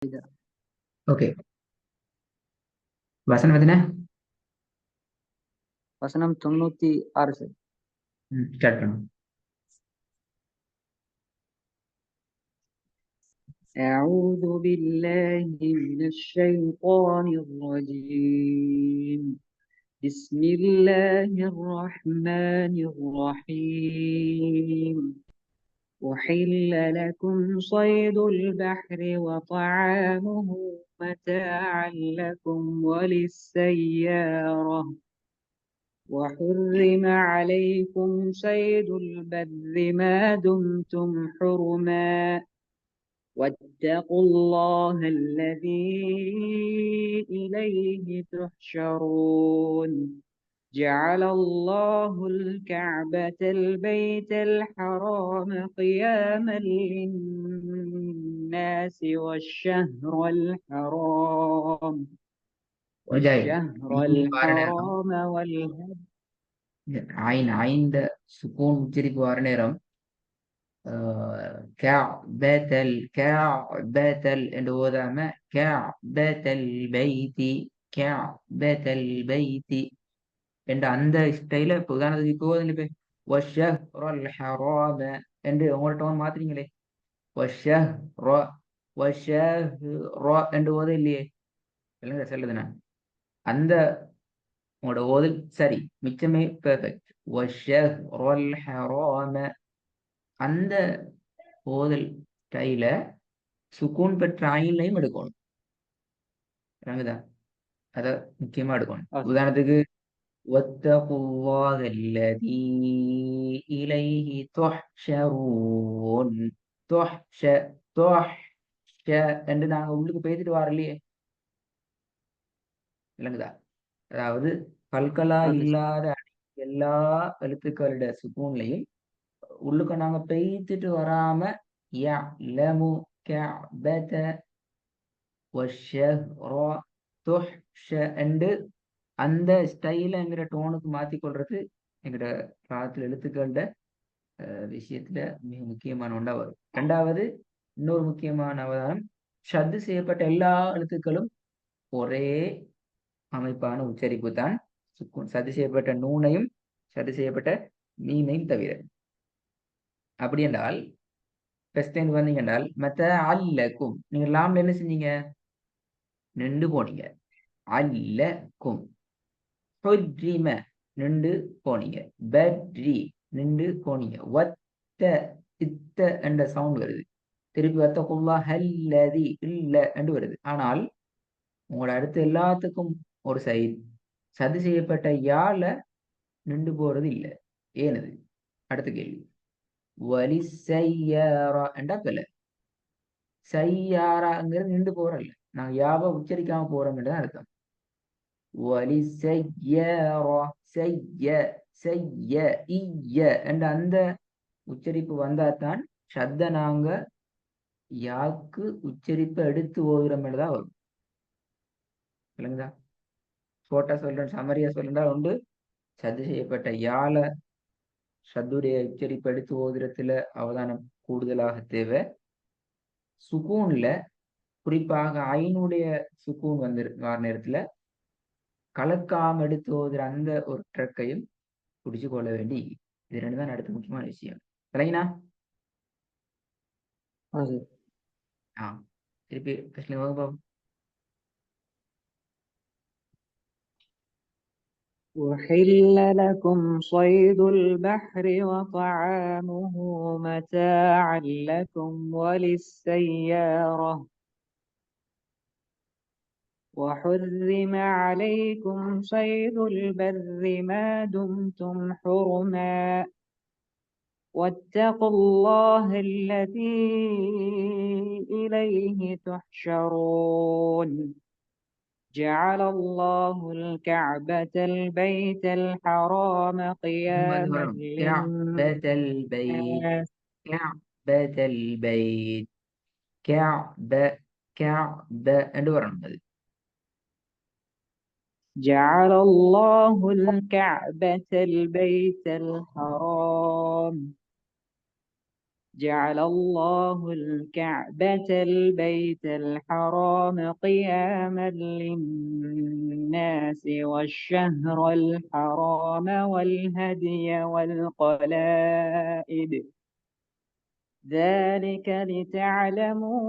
Okay. வசனம் எத்தனை? வசனம் 96. ஸ்டார்ட் பண்ணும். أعوذ بالله من الشيطان الرجيم. بسم الله الرحمن الرحيم. أحل لكم صيد البحر وطعامه متاعا لكم وللسيارة، وحرم عليكم صيد البر ما دمتم حرما، واتقوا الله الذي إليه تحشرون. جعل الله الكعبة البيت الحرام قياما للناس والشهر الحرام முஜாஹித் வார والهدي. நேரம் ஐந்த சுக்கூன் உச்சரிப்பு வார நேரம் கஅபதல் என்று ஓதாம கஅபதல் பைத்தி என்ற அந்த ஸ்டைல இப்போ உதாரணத்துக்கு இப்போ ஓதுங்க வஷ்ஷஹ்ரல் ஹராம என்று உங்களோட டோன் மாத்துறீங்களே வஷ்ஷஹ்ர வஷ்ஷஹ்ர என்று ஓத இல்லையே இல்லைங்க சொல்லுதுண்ணா அந்த உங்களோட ஓதல் சரி, மிச்சமே பெர்ஃபெக்ட். வஷ்ஷஹ்ரல் ஹராம அந்த ஓதல் ஸ்டைல சுக்கூன் பெற்ற ஐன்லையும் எடுக்கணும். விளங்குதா? அத முக்கியமா எடுக்கணும். உதாரணத்துக்கு واتقوا الله الذي إليه تحشرون تحش تحش என்று நாங்க உள்ளுக்கு பேசிட்டு வரலையே, விளங்குதா? அதாவது பல்கலா இல்லாத எல்லா எழுத்துக்களுடைய சுக்கூன்லையும் உள்ளுக்க நாங்க பெய்த்துட்டு வராம யஅலமு கஅபத வஷ்ஷஹ்ர துஹ்ஷ என்று அந்த ஸ்டைல எங்கிற டோனுக்கு மாத்தி கொள்றது எங்கிட்ட ராத்துல எழுத்துக்கள விஷயத்துல மிக முக்கியமான ஒன்றா வரும். ரெண்டாவது, இன்னொரு முக்கியமான அவதானம், ஷத்து செய்யப்பட்ட எல்லா எழுத்துக்களும் ஒரே அமைப்பான உச்சரிப்பு தான். சதி செய்யப்பட்ட நூனையும் சதி செய்யப்பட்ட மீனையும் தவிர. அப்படி என்றால் பெஸ்ட் வந்தீங்க என்றால் மற்ற அல்லக்கும் நீங்க லாம்ல என்ன செஞ்சீங்க? நின்று போனீங்க. அல்லக்கும் ஹுர்ரிம நின்று போனீங்க. பட்ரி நின்று போனீங்க. வத்த இத்த என்ற சவுண்ட் வருது. திருப்பி வத்தகுல்லா ஹல்லதி இல்ல என்று வருது. ஆனால் உங்களோட அடுத்த எல்லாத்துக்கும் ஒரு சைடு சதி செய்யப்பட்ட யால நின்று போறது இல்லை. ஏனது? அடுத்த கேள்வி. வலி சையாரா என்றா பிள்ளை. சையாராங்கிறது நின்று போறல்ல, நாங்க யாவ உச்சரிக்காம போறோம் என்றுதான் அர்த்தம். வலி சையாரா செய்ய செய்ய இய்ய என்ற அந்த உச்சரிப்பு வந்தாதான் சத்த நாங்க யாக்கு உச்சரிப்பை எடுத்து ஓதுறோம் என்றுதான் வரும். இல்லைங்களா? போட்டா சொல்றேன், சமரியா சொல்றா உண்டு. சது செய்யப்பட்ட யாழ சத்துடைய உச்சரிப்பு எடுத்து ஓதுறதுல அவதானம் கூடுதலாக தேவை. சுகூன்ல குறிப்பாக ஐனுடைய சுகூன் வர நேரத்துல கலக்காம எடுத்து ஓதுற அந்த ஒரு ட்ரக்கையும் குடிச்சு கொள்ள வேண்டி. இது ரெண்டு தான் அடுத்த முக்கியமான விஷயம். இல்லைங்கண்ணா? திருப்பி கிருஷ்ண வகுப்பாம். أحل لكم صيد البحر وطعامه متاعا لكم وللسيارة، وحرم عليكم صيد البر ما دمتم حرما، واتقوا الله الذي إليه تحشرون. جعل الله الكعبة البيت الحرام قياما كعبة البيت كعبة البيت كعبة كعبة என்று வரணும். அது جعل الله الكعبة البيت الحرام جعل الله الكعبة البيت الحرام قياما للناس والشهر الحرام والهدي والقلائد ذلك لتعلموا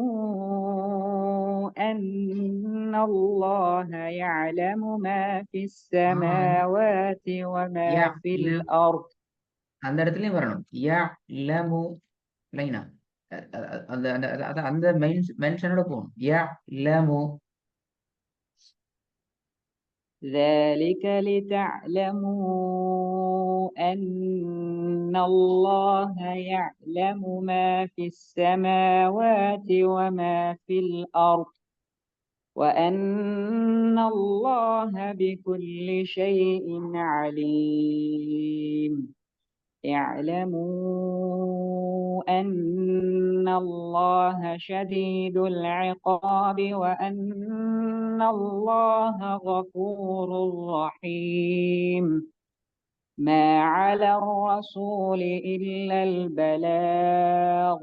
أن الله يعلم ما في السماوات وما في يعلم الأرض. அந்த இடத்துலயும் வரணும். يعلم லைனா அந்த அந்த அந்த அந்த மென்ஷனோட போகணும். يعلم ذلك لتعلموا أن الله يعلم ما في السماوات وما في الأرض وأن الله بكل شيء عليم. اعلموا أن الله شديد العقاب وأن الله غفور رحيم. ما على الرسول إلا البلاغ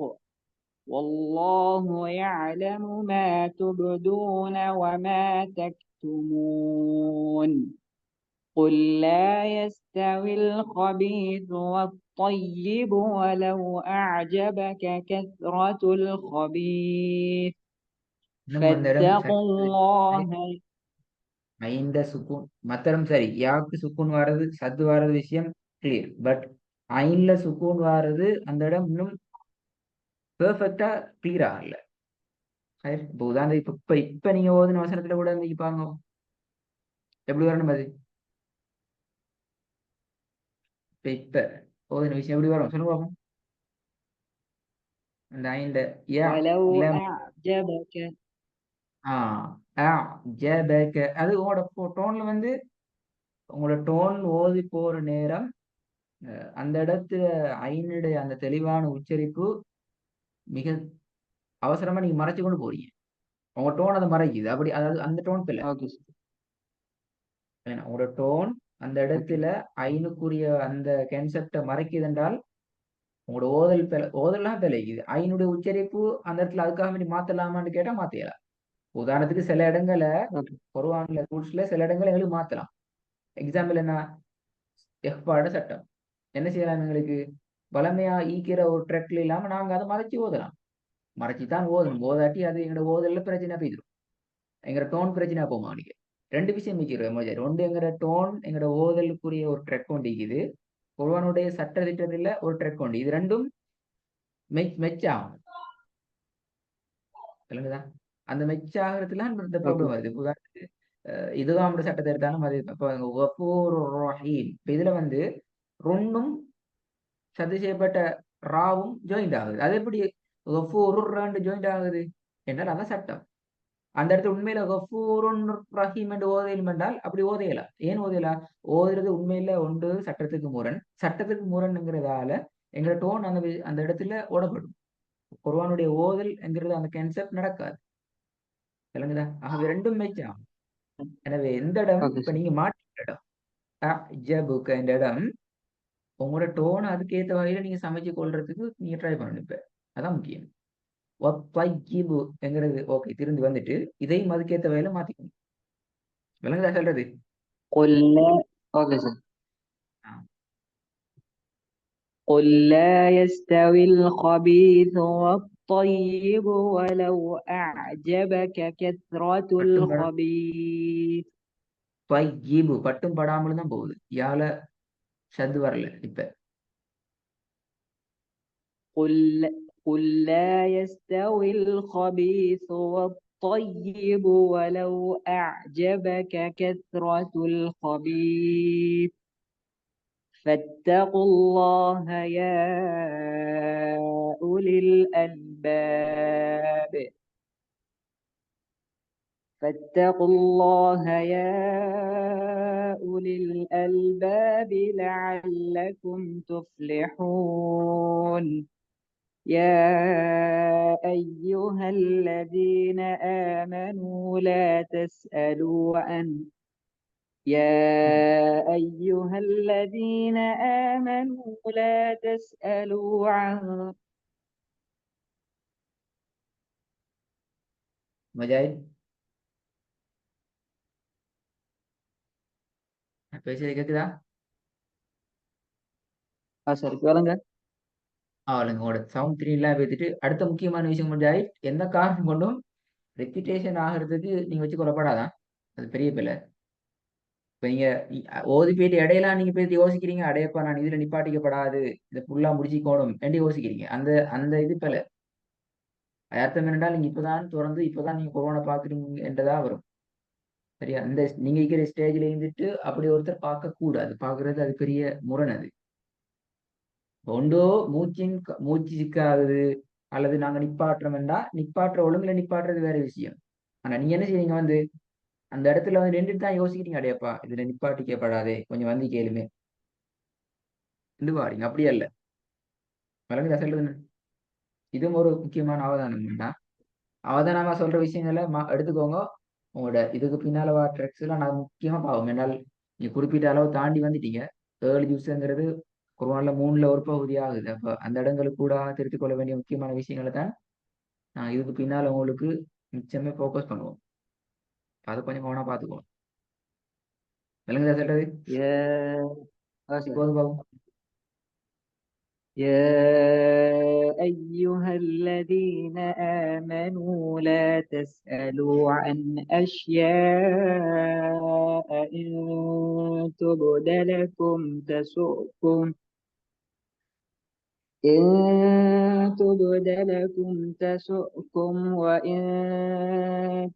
والله يعلم ما تبدون وما تكتمون. قل لا يستوي الخبيث والطيب ولو أعجبك كثرة الخبيث இன்னும் அந்த இடம் فاتقوا الله. ஐந்த சுக்கூன் மத்தரம் சரி. யாக்கு சுக்கூன் வாரது சத்து வாரது விஷயம் கிளியர். பட் ஐன்ல சுக்கூன் வாரது அந்த இடம் இன்னும் பெர்ஃபெக்டா கிளியர் ஆகல. இப்போ உதாரணம் இப்ப நீங்க ஓதுன வசனத்துல கூட பாங்க எப்படி வரணும் அது. இப்ப ஓதுன விஷயம் எப்படி வரும் சொல்லுங்க பாப்போம். அந்த ஐந்த ولو أعجبك அது உங்களோட டோன்ல வந்து உங்களோட டோன் ஓதி போற நேரம் அந்த இடத்துல ஐனுடைய அந்த தெளிவான உச்சரிப்பு மிக அவசரமா நீங்க மறைச்சு கொண்டு போறீங்க. உங்க டோன் அதை மறைக்குது. அப்படி அதாவது அந்த டோன் பிள்ளை. Okay. உங்களோட டோன் அந்த இடத்துல ஐனுக்குரிய அந்த கான்செப்டை மறைக்குது என்றால் உங்களோட ஓதல்லாம் பிழைக்குது. ஐனுடைய உச்சரிப்பு அந்த இடத்துல அதுக்காக வேண்டி மாத்தலாமான்னு கேட்டா மாத்திடலாம். உதாரணத்துக்கு சில இடங்களை குர்ஆன்ல ரூல்ஸ்ல சில இடங்களை எங்களுக்கு மாத்தலாம். எக்ஸாம்பிள் என்ன, எஹ்பாட சட்டம் என்ன செய்யலாம், எங்களுக்கு வளமையா ஈக்கிற ஒரு ட்ரெக்ல இல்லாம நாங்க அதை மறைச்சு ஓதலாம். மறைச்சுதான் ஓதணும். ஓதாட்டி அது எங்களோட ஓதல்ல பிரச்சனை போயிடும். எங்களோட டோன் பிரச்சனை போமா. நீங்க ரெண்டு விஷயம் மிக்கிறோம். ஒன்று எங்களோட டோன் எங்களோட ஓதலுக்குரிய ஒரு ட்ரெக் கொண்டு இருக்குது. குர்ஆனுடைய சட்ட திட்டத்துல ஒரு ட்ரெக் கொண்டு, இது ரெண்டும் மெச் ஆகும். சொல்லுங்கதா அந்த மெச் ஆகிறதுல இந்த ப்ராப்ளம் வருது. உதாரணத்துக்கு இதுதான் நம்ம சட்டத்தை எடுத்தாலும் அது இப்ப இதுல வந்து ரொன்னும் சதி செய்யப்பட்ட ராவும் ஜாயிண்ட் ஆகுது. அது எப்படி ஜாயிண்ட் ஆகுது என்றால் அதான் சட்டம். அந்த இடத்துல உண்மையில ரஹீம் என்று ஓதையிலும் என்றால் அப்படி ஓதையலாம். ஏன் ஓதையலாம்? ஓதுறது உண்மையில ஒன்று சட்டத்துக்கு முரண். சட்டத்துக்கு முரண்ங்கிறதால எங்களோட டோன் அந்த இடத்துல ஓடப்படும். குர்ஆனுடைய ஓதல் என்கிறது அந்த கான்செப்ட் நடக்காது. விளங்குதா? ஆகவே ரெண்டும் மேட்ச் ஆகும். எனவே எந்த இடம் இப்ப நீங்க மாற்ற இடம் என்ற இடம் உங்களோட டோன் அதுக்கேற்ற வகையில நீங்க சமைச்சு கொள்றதுக்கு நீங்க ட்ரை பண்ணணும். இப்ப அதான் முக்கியம். என்கிறது ஓகே திரும்பி வந்துட்டு இதையும் அதுக்கேற்ற வகையில மாத்திக்கணும். விளங்குதா சொல்றது? قل لا قل لا يستوي الخبيث والطيب ولو أعجبك كثرة الخبيث. பட்டும் படாமலும் தான் போகுது. யால சத்து வரல. இப்ப قل لا يستوي الخبيث والطيب ولو أعجبك كثرة الخبيث فاتقوا الله يا أولي الألباب. فاتقوا الله يا أولي الألباب لعلكم تفلحون. يا أيها الذين آمنوا لا تسألوا عن முஜாஹித் பேசுறது கேக்குதா? சரி கேளுங்க. அவளுங்க உங்களோட சவுண்ட் த்ரீலாம் பேத்துட்டு அடுத்த முக்கியமான விஷயம் முஜாஹித், எந்த காரணம் கொண்டும் ரெப்பிட்டேஷன் ஆகிறதுக்கு நீங்க வச்சு கொள்ளப்படாதான். அது பெரிய பிள்ளை. இப்ப நீங்க ஓதி போயிட்டு இடையெல்லாம் நீங்க போயிட்டு யோசிக்கிறீங்க, அடையப்பா நான் இதுல நிப்பாட்டிக்கப்படாது, இதை ஃபுல்லா முடிச்சுக்கணும் என்று யோசிக்கிறீங்க. அந்த அந்த இது பிள்ளை. அர்த்தம் என்னென்றால் நீங்க இப்பதான் திறந்து இப்பதான் நீங்க கொரோனா பாக்குறீங்க என்றதா வரும். சரியா? அந்த நீங்க இருக்கிற ஸ்டேஜ்ல இருந்துட்டு அப்படி ஒருத்தர் பார்க்க கூடாது. பாக்குறது அது பெரிய முரண் அது. ஒன்றோ மூச்சு சிக்காதது, அல்லது நாங்க நிப்பாட்டுறோம் வேண்டா, நிப்பாட்டுற ஒழுங்குல நிப்பாட்டுறது வேற விஷயம். ஆனா நீங்க என்ன செய்வீங்க வந்து அந்த இடத்துல வந்து நின்றுட்டு தான் யோசிக்கிறீங்க, அடையப்பா இதுல நிப்பாட்டிக்கப்படாதே, கொஞ்சம் வந்து கேளுமே என்று வாரீங்க. அப்படியே இல்ல. விளங்குதா சொல்றது? இதுவும் ஒரு முக்கியமான அவதானம் தான். அவதானமா சொல்ற விஷயங்களை எடுத்துக்கோங்க. உங்களோட இதுக்கு பின்னால வர ட்ரெக்ஸ் எல்லாம் நான் முக்கியமா பாவம். என்னால் நீங்க குறிப்பிட்ட அளவு தாண்டி வந்துட்டீங்க. ஏர்லி ஜூஸ்ங்கிறது குர்ஆன்ல 3ல ஒரு பகுதி ஆகுது. அப்ப அந்த இடங்களுக்கு கூட திருத்திக் கொள்ள வேண்டிய முக்கியமான விஷயங்களை தான் நான் இதுக்கு பின்னால உங்களுக்கு மிச்சமே ஃபோக்கஸ் பண்ணுவோம். அதை கொஞ்சம் கவனம் பார்த்துக்கோங்க. விளங்குதா சொல்றது? يا سر. இப்போது பாவம். يا أيها الذين آمنوا لا تسألوا عن أشياء إن تبد لكم تسؤكم، إن تبد لكم تسؤكم، وإن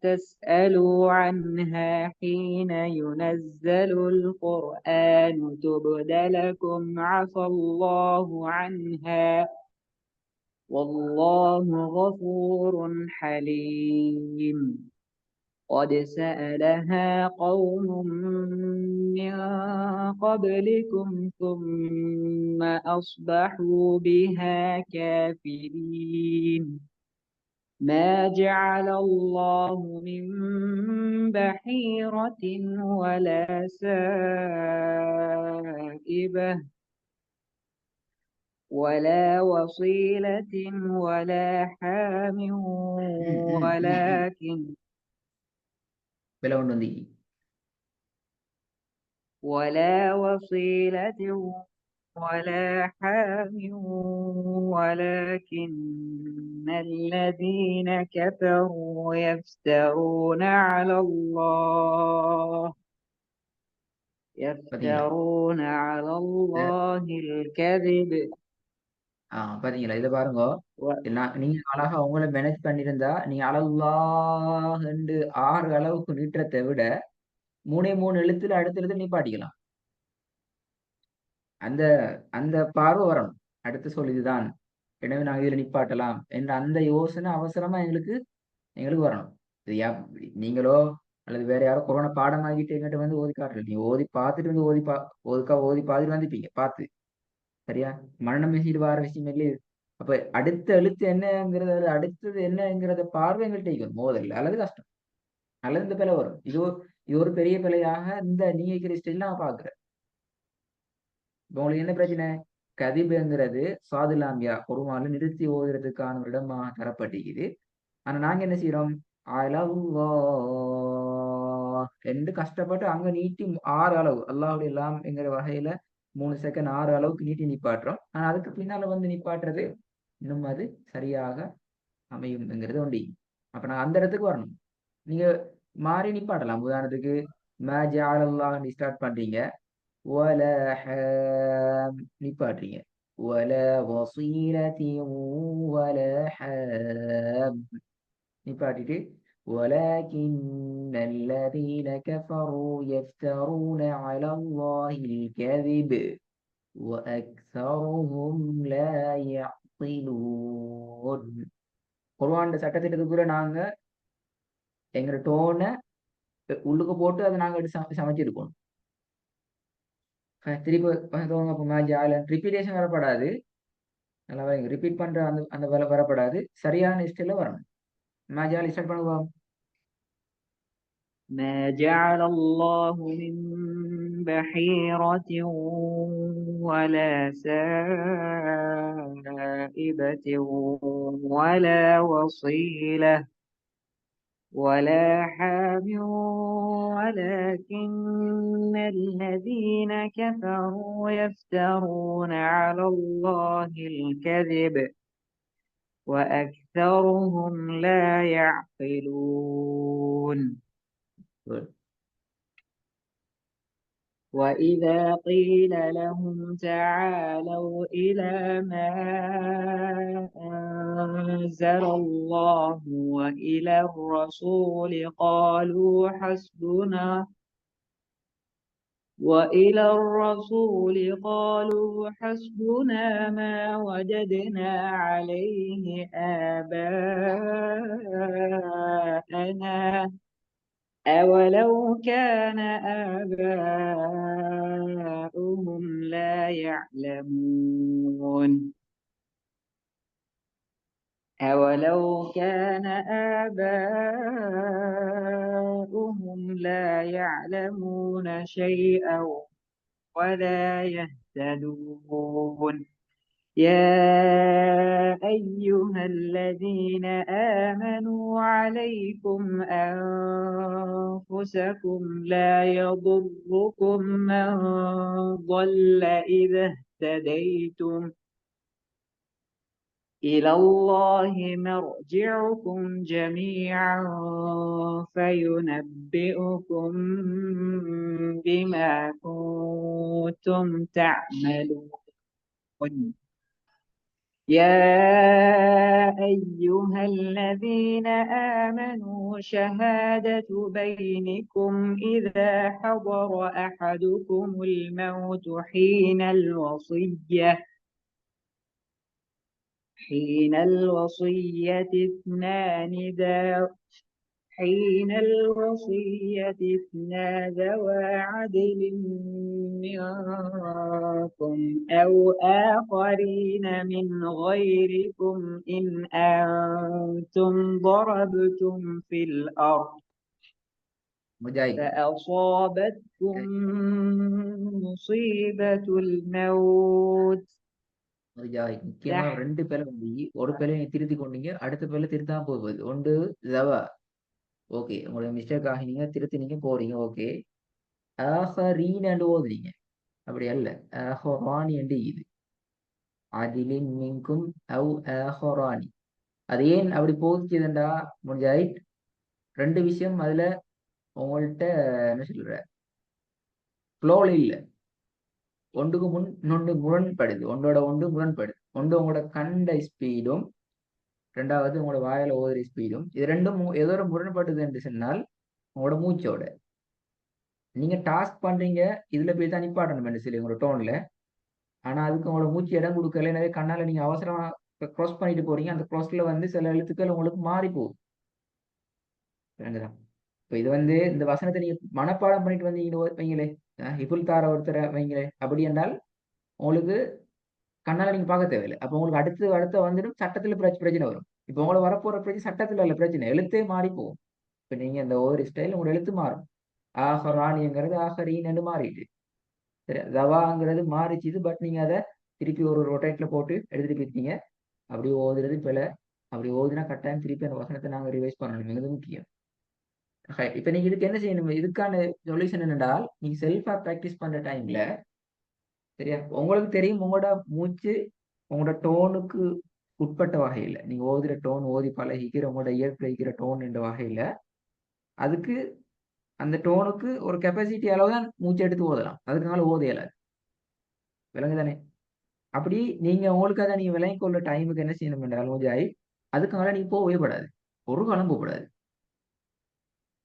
تسألوا عنها حين ينزل القرآن تبد لكم عفى الله عنها، والله غفور حليم. قد سألها قوم من قبلكم ثم أصبحوا بها كافرين. ما جعل الله من بحيرة ولا سائبة ولا وصيلة ولا حام ம், ம், ம், ம். ولكن விலை கொண்டு வந்தீங்க. ولا وصيلة ولا حام ولكن الذين كفروا பாத்தீங்களா? يفترون على الله الكذب. பாத்தீங்களா? இதை பாருங்க. நீங்க அழகா உங்களை மேனேஜ் பண்ணியிருந்தா நீங்க அழகாக 6 அளவுக்கு நீட்டுறதை விட 3 எழுத்துல அடுத்த எழுத்து நிப்பாட்டிக்கலாம். அந்த அந்த பார்வை வரணும். அடுத்த சொல் இதுதான், எனவே நாங்க இதுல நிப்பாட்டலாம் என்ற அந்த யோசனை அவசரமா எங்களுக்கு எங்களுக்கு வரணும். இது நீங்களோ அல்லது வேற யாரோ கொரோனா பாடமாகிட்டு எங்கிட்ட வந்து ஓதி காட்டல. நீங்க ஓதி பார்த்துட்டு வந்து ஓதி பாதிட்டு வந்துப்பீங்க பார்த்து. சரியா? மரணம் பேசிட்டு வர விஷயம் இல்லையே. அப்ப அடுத்த எழுத்து என்னங்கிறது, அடுத்தது என்னங்கிறத பார்வை எங்கள்கிட்ட இருக்கணும் மோதல் அல்லது கஷ்டம் அல்லது இந்த பிழை வரும். இது ஒரு பெரிய பிழையாக இந்த நீங்க இருக்கிற ஸ்டைல் நான் பாக்குறேன். இப்ப உங்களுக்கு என்ன பிரச்சனை? கதிபுங்கிறது சாதுலாமியா குருவான்ல நிறுத்தி ஓதுறதுக்கான ஒரு இடமா தரப்பட்டிருக்குது. ஆனா நாங்க என்ன செய்யறோம்? அலல்லாஹ் என்று கஷ்டப்பட்டு அங்க நீட்டி 6 அளவு அல்லாஹுடைய எல்லாம் என்கிற வகையில 3 செகண்ட் 6 அளவுக்கு நீட்டி நிப்பாட்டுறோம். ஆனா அதுக்கு பின்னால வந்து நிப்பாட்டுறது இன்னும் அது சரியாக அமையும்ங்கிறது ஒண்டி. அப்ப நான் அந்த இடத்துக்கு வரணும். நீங்க மாறி நிப்பாட்டலாம். உதாரணத்துக்கு மா ஜஅலல்லாஹ் ஸ்டார்ட் பண்றீங்க, வல ஹாம் நிப்பாட்டுறீங்க, வல வசீலதி வல ஹாம் நிப்பாட்டிட்டு ولكن الذين كفروا يفترون على الله الكذب وأكثرهم لا يعقلون. குர்ஆன் சட்டத்திட்டத்துக்குள்ள நாங்க எங்க டோனை உள்ளுக்கு போட்டு அதை நாங்க எடுத்து சமைச்சிருக்கோம். திருப்பி ரிப்பீட்டேஷன் வரப்படாது. நல்லா ரிப்பீட் பண்ற அந்த அந்த வேலை வரப்படாது. சரியான ஸ்டைல வரணும். மாஜாலி ஸ்டார்ட் பண்ணுவோம். ما جعل الله من بحيرة ولا سائبة ولا وصيلة ولا حام ولكن الذين كفروا يفترون على الله الكذب وأكثرهم لا يعقلون. Good. وإذا قيل لهم تعالوا إلى ما أنزل الله وإلى الرسول قالوا حسبنا ما وجدنا عليه آباءنا أولو كان آباؤهم لا يعلمون شيئا ولا يهتدون. يا أيها الذين آمنوا عليكم أنفسكم لا يضركم من ضل إذا اهتديتم إلى الله مرجعكم جميعا فينبئكم بما كنتم تعملون. يا أيها الذين آمنوا شهادة بينكم إذا حضر أحدكم الموت حين الوصية اثنان ذوى عدل منكم أو آخرين من غيركم إن أنتم ضربتم في الأرض Mujahid. فأصابتكم مصيبة الموت Mujahid. முக்கியமா ரெண்டு பேரை வந்து ஒரு பேரை திருத்தி கொண்டீங்க, அடுத்த பேரை திருத்தாம போகுது. ஒன்று ஜவா. ஓகே, உங்களுடைய மிஸ்டேக் ஆகினீங்க, திருத்தினீங்க போறீங்க. ஓகே, ஆஹரீன் ஓதுறீங்க. அப்படி அல்ல, ஆஹரானி என்று இது அதிலின் மின்கும் அவ் ஆஹரானி. அது ஏன் அப்படி போச்சுதுண்டா முஜாஹித்? ரெண்டு விஷயம் அதுல உங்கள்கிட்ட என்ன சொல்ற ஃப்ளோல இல்ல. ஒன்றுக்கு முன் இன்னொன்று முரண்படுது, ஒன்று முரண்படுது. ஒன்று உங்களோட கண்ட ஸ்பீடும், ரெண்டாவது உங்களோட வாயில ஓதுற ஸ்பீடும். இது ரெண்டும் ஏதோ ஒரு முரண்படுது என்று சொன்னால் உங்களோட மூச்சோட நீங்க டாஸ்க் பண்றீங்க, இதுல போய் தான் நிப்பாட்டணும் சொல்லி உங்களோட டோன்ல. ஆனா அதுக்கு உங்களோட மூச்சு இடம் கொடுக்கல. எனவே கண்ணால நீங்க அவசரமா க்ராஸ் பண்ணிட்டு போறீங்க. அந்த க்ராஸ்ல வந்து சில எழுத்துக்கள் உங்களுக்கு மாறி போகுது. இப்ப இது வந்து இந்த வசனத்தை நீங்க மனப்பாடம் பண்ணிட்டு வந்தீங்க வைங்களே, இபுல் தார ஒருத்தர வைங்களே, அப்படி என்றால் உங்களுக்கு கண்ணால நீங்க பார்க்க தேவையில்லை. அப்ப உங்களுக்கு அடுத்த வந்துடும் சட்டத்துல பிரச்சனை வரும். இப்ப உங்களுக்கு வரப்போற பிரச்சனை சட்டத்துல இல்ல, பிரச்சனை எழுத்தே மாறி போகும். இப்ப நீங்க இந்த ஒவ்வொரு ஸ்டைல் உங்களோட எழுத்து மாறும். ஆஹரானிங்கிறது ஆஹரீன்னு மாறிட்டு, சரி, ஜவாங்கிறது மாறிச்சுது. பட் நீங்க அதை திருப்பி ஒரு ரொட்டேட்ல போட்டு எடுத்துட்டு போயிருக்கீங்க. அப்படி ஓதுறது பிழை. அப்படி ஓதுனா கட்டாயம் திருப்பி அந்த வசனத்தை நாங்க ரிவைஸ் பண்ணணும். மிக முக்கியம். இப்ப நீங்க இதுக்கு என்ன செய்யணும்? இதுக்கான சொல்யூஷன் என்னென்றால், நீங்க செல்ஃபா பிராக்டிஸ் பண்ற டைம்ல, சரியா, உங்களுக்கு தெரியும் உங்களோட மூச்சு உங்களோட டோனுக்கு உட்பட்ட வகையில நீங்க ஓதுற டோன், ஓதி பழகிக்கிற உங்களோட இயற்பிக்கிற டோன் என்ற வகையில அதுக்கு அந்த டோனுக்கு ஒரு கெப்பாசிட்டி அளவு தான் மூச்சு எடுத்து ஓதலாம். அதுக்குனால ஓத இயலாது. விளங்குதானே? அப்படி நீங்க உங்களுக்கு அதை நீங்க விளங்கி கொள்ற டைமுக்கு என்ன செய்யணும் என்றால் மூஜாய், அதுக்காக நீங்க போகவே படாது, ஒரு காலம் போகக்கூடாது.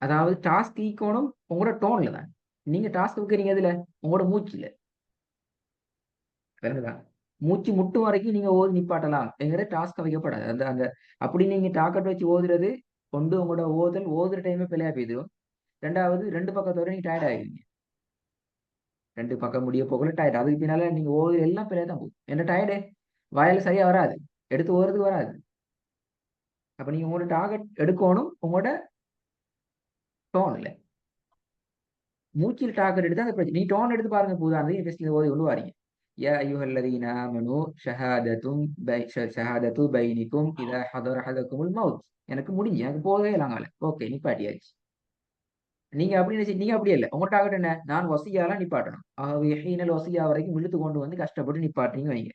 அதாவது டாஸ்க் ஈக்கோணும் உங்களோட டோன்ல தான். நீங்க டாஸ்க் வைக்கிறீங்க இதுல உங்களோட மூச்சுல. விளங்குதா? மூச்சு முட்டும் வரைக்கும் நீங்க ஓதி நிப்பாட்டலாம் என்கிற டாஸ்க் வைக்கப்படாது. அந்த அந்த அப்படி நீங்க டாக்கெட் வச்சு ஓதுறது கொண்டு உங்களோட ஓதுற டைமே பிள்ளையா போயிடும். ரெண்டாவது, ரெண்டு பக்கத்தோட நீங்க டயர்ட் ஆகிடுவீங்க. ரெண்டு பக்கம் முடிய போகல டயர்ட். அதுக்கு பின்னால நீங்க ஓதுற எல்லாம் பிள்ளையா தான் போகும். என்ன டயர்டு வாயில சரியா வராது, எடுத்து ஓடுறதுக்கு வராது. அப்ப நீங்க உங்களோட டார்கெட் எடுக்கணும் உங்களோட டோன்ல. மூச்சில் டார்கெட் எடுத்து அந்த பிரச்சனை. நீ டோன் எடுத்து பாருங்க. உதாரணத்துக்கு டெஸ்ட்ல ஓதி கொண்டு வாரீங்க. யா அய்யுஹல்லதீன ஆமனு ஷஹாதத்து பைனிக்கும் இதா ஹதர அஹதகுமுல் மௌத். எனக்கு முடிஞ்சு எனக்கு போகவே இல்லைங்கால ஓகே நிப்பாட்டியாச்சு. நீங்க அப்படி நினைச்சு நீங்க அப்படி இல்லை உங்க டார்கெட் என்ன, நான் வசியாலாம் நிப்பாட்டணும். ஆகவே ஹீனல் வசியா வரைக்கும் இழுத்து கொண்டு வந்து கஷ்டப்பட்டு நிப்பாட்டுறீங்க வைங்க.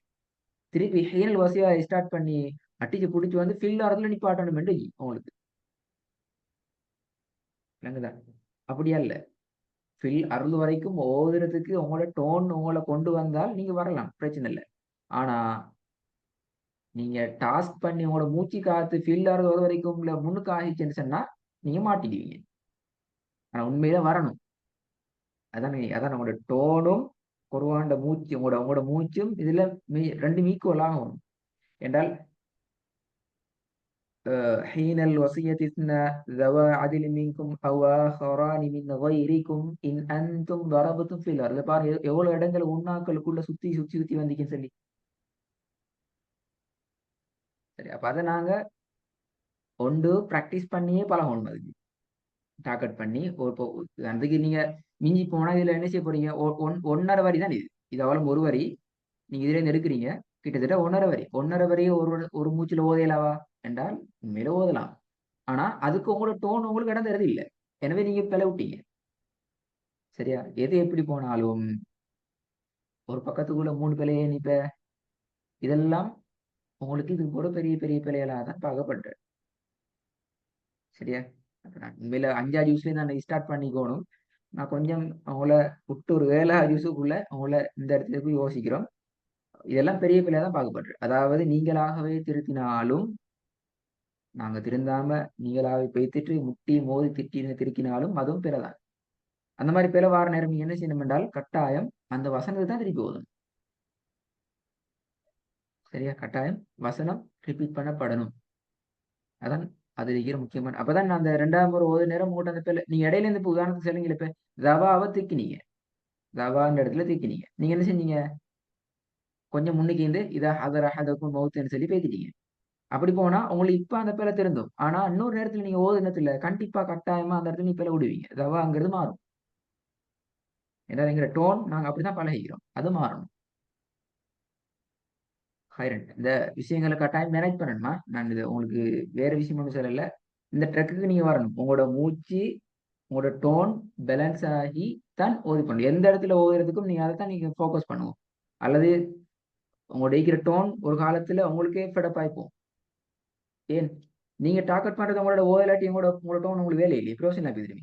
திருப்பி ஹீனல் வசியா ஸ்டார்ட் பண்ணி அட்டிச்சு பிடிச்சி வந்து ஃபில் ஆறதுல நிப்பாட்டணும் உங்களுக்கு விளங்குதா? அப்படியா இல்ல, ஃபில் அறுது வரைக்கும் ஓதுறதுக்கு உங்களோட டோன் உங்களை கொண்டு வந்தால் நீங்க வரலாம், பிரச்சனை இல்லை. ஆனா நீங்க டாஸ்க் பண்ணி உங்களோட மூச்சு காத்து ஃபில் ஆறது வரைக்கும் உங்களை முன்னுக்கு ஆகிச்சுன்னு சொன்னா நீங்க மாட்டிடுவீங்க. ஆனா உண்மையில வரணும். அதான் நம்மளோட டோனும் குர்ஆன்ட மூச்சு உங்களோட உங்களோட மூச்சும் இதுல ரெண்டு ஈக்குவலாக வரும் என்றால் حين الوصية اثنا ذوى عدل منكم أو آخران من غيركم إن أنتم ضربتم في الأرض. பாருங்க எவ்வளவு இடங்கள் உண்ணாக்களுக்குள்ள சுத்தி சுத்தி சுத்தி வந்தீங்கன்னு சொல்லி. சரி, அப்ப அதை நாங்க ஒன்று ப்ராக்டிஸ் பண்ணியே பழகணும். அதுக்கு டார்கெட் பண்ணி அதுக்கு நீங்க மிஞ்சி போனா இதுல என்ன செய்ய போறீங்க, ஒன்னரை வரி தான் இது அவ்வளவு ஒரு வரி. நீங்க இதுல இருந்து எடுக்கிறீங்க கிட்டத்தட்ட ஒன்னரை வரியை ஒரு ஒரு மூச்சுல ஓதையலாவா என்றால் உண்மையில ஓதலாம். ஆனா அதுக்கு உங்களோட டோன் உங்களுக்கு இடம் தருது இல்லை. எனவே நீங்க பிழை விட்டீங்க. சரியா? எது எப்படி போனாலும் ஒரு பக்கத்துக்குள்ள 3 பிழையை இப்ப இதெல்லாம் உங்களுக்கு இது கூட பெரிய பெரிய பிழைகளாக தான் பார்க்கப்படுற. சரியா? அப்ப நான் உண்மையில 5 ஜூஸ்ல நான் ஸ்டார்ட் பண்ணிக்கணும். நான் கொஞ்சம் அவங்கள விட்டு ஒரு 7 ஜூஸுக்குள்ள அவங்கள இந்த இடத்துக்கு யோசிக்கிறோம். இதெல்லாம் பெரிய பிள்ளையா தான் பார்க்கப்படுற. அதாவது நீங்களாகவே திருத்தினாலும், நாங்க திருந்தாம நீங்களாகவே பேய்த்திட்டு முட்டி மோதி திருக்கினாலும் அதுவும் பிழைதான். அந்த மாதிரி பிழை வார நேரம் நீங்க என்ன செய்யணும் என்றால் கட்டாயம் அந்த வசனத்தை தான் திருப்பி ஓதணும். சரியா? கட்டாயம் வசனம் ரிப்பீட் பண்ணப்படணும். அதான் அது இருக்கிற முக்கியமான. அப்பதான் நான் அந்த 2ஆம் முறை ஓது நேரம் உங்கள்கிட்ட அந்த பிள்ளை நீங்க இடையில இருந்து இப்ப உதாரணத்துக்கு சொல்லுங்க, இப்ப தவாவை திக்கினீங்க, தவான்ற இடத்துல திக்கினீங்க, நீங்க என்ன செஞ்சீங்க, கொஞ்சம் முன்னுக்கு இருந்து இதா ஹதர் அஹதக்கும் மௌத்துன்னு சொல்லி பேத்திட்டீங்க. அப்படி போனா உங்களுக்கு இப்ப அந்த பிள்ளை திருந்தும். ஆனா இன்னொரு நேரத்துல நீங்க ஓது நேரத்துல கண்டிப்பா கட்டாயமா அந்த இடத்துல நீ பிள்ளை விடுவீங்க. தவாங்கிறது மாறும். ஏன்னா எங்கிற டோன் நாங்க அப்படிதான் பழகிக்கிறோம், அது மாறணும். ஹைரண்ட் இந்த விஷயங்களை கட்டாயம் மேனேஜ் பண்ணணுமா. நான் இது உங்களுக்கு வேற விஷயம் ஒன்றும் சொல்லல. இந்த ட்ரக்குக்கு நீங்க வரணும். உங்களோட மூச்சு உங்களோட டோன் பேலன்ஸ் ஆகி தான் ஓதி பண்ணணும். எந்த இடத்துல ஓதுறதுக்கும் நீங்க அதை தான் நீங்க ஃபோக்கஸ் பண்ணுவோம். அல்லது உங்களோட இருக்கிற டோன் ஒரு காலத்துல உங்களுக்கே ஃபெடப் ஆயிப்போம். ஏன் நீங்க டார்கெட் பண்றது உங்களோட ஓதலாட்டி உங்களோட டோன் உங்களுக்கு வேலை இல்லையே, ப்ரோசன் ஆகுது.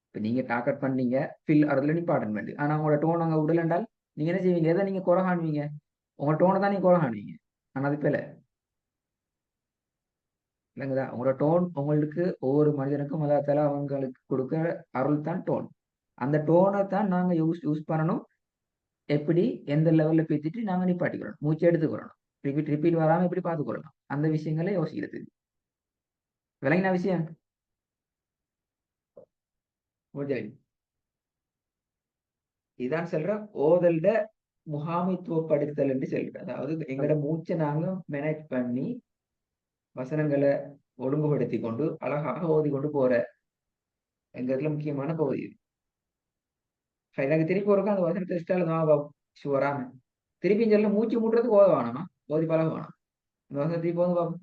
இப்ப நீங்க டார்கெட் பண்ணீங்க ஃபில் அதுல நிப்பாட்டன் வேண்டு, ஆனா உங்களோட டோன் அங்க விடல் என்றால் நீங்க என்ன செய்வீங்க, எதை நீங்க குறை காணுவீங்க, உங்க டோனை தான் நீங்க குறை காணுவீங்க. ஆனா அது பிழை இல்லைங்கதா. உங்களோட டோன் உங்களுக்கு ஒவ்வொரு மனிதனுக்கும் அதாத்தால அவங்களுக்கு கொடுக்க அருள் தான் டோன். அந்த டோனை தான் நாங்க யூஸ் பண்ணணும். எப்படி எந்த லெவல்ல பேத்திட்டு நாங்க நிப்பாட்டிக்கிறோம், மூச்சு எடுத்துக்கிறோம், ரிப்பீட் வராம எப்படி பார்த்துக்கொள்ளணும், அந்த விஷயங்களை யோசிக்கிறது. விளங்கின விஷயம் முடிஞ்சது. இதான் சொல்ற ஓதல்ட முகாமைத்துவப்படுத்தல் என்று சொல்ற. அதாவது எங்களோட மூச்சை நாங்க மேனேஜ் பண்ணி வசனங்களை ஒழுங்குபடுத்தி கொண்டு அழகாக ஓதி கொண்டு போற எங்கிறதுல முக்கியமான பகுதி இது. எனக்கு திருப்பி ஒருக்கா அந்த வசனத்தை இஷ்டாலும் ஷுவராம திருப்பி சொல்ல மூச்சு மூட்டுறதுக்கு ஓத வேணாமா, ஓதி பழக வேணாம். இந்த வசனம் திருப்பி வந்து பாப்போம்.